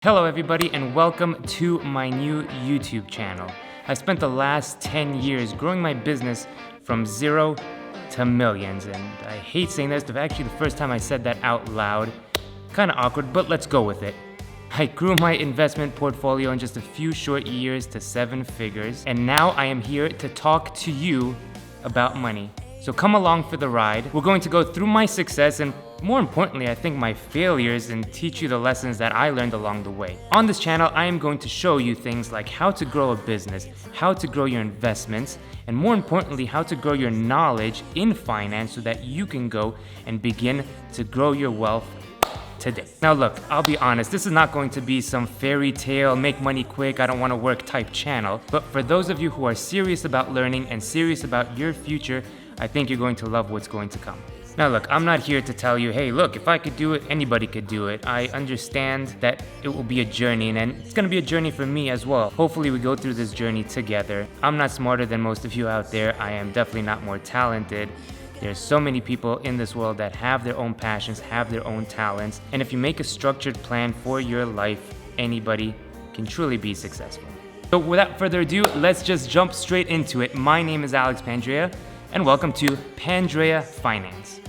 Hello everybody and welcome to my new YouTube channel. I spent the last 10 years growing my business from zero to millions, and I hate saying this, but actually the first time I said that out loud, kind of awkward, but let's go with it. I grew my investment portfolio in just a few short years to 7 figures, and now I am here to talk to you about money. So come along for the ride. We're going to go through my success and more importantly, I think my failures, and teach you the lessons that I learned along the way. On this channel, I am going to show you things like how to grow a business, how to grow your investments, and more importantly, how to grow your knowledge in finance so that you can go and begin to grow your wealth today. Now look, I'll be honest, this is not going to be some fairy tale, make money quick, I don't want to work type channel, but for those of you who are serious about learning and serious about your future, I think you're going to love what's going to come. Now look, I'm not here to tell you, hey look, if I could do it, anybody could do it. I understand that it will be a journey, and it's gonna be a journey for me as well. Hopefully we go through this journey together. I'm not smarter than most of you out there. I am definitely not more talented. There's so many people in this world that have their own passions, have their own talents, and if you make a structured plan for your life, anybody can truly be successful. So without further ado, let's just jump straight into it. My name is Alex Pandrea, and welcome to Pandrea Finance.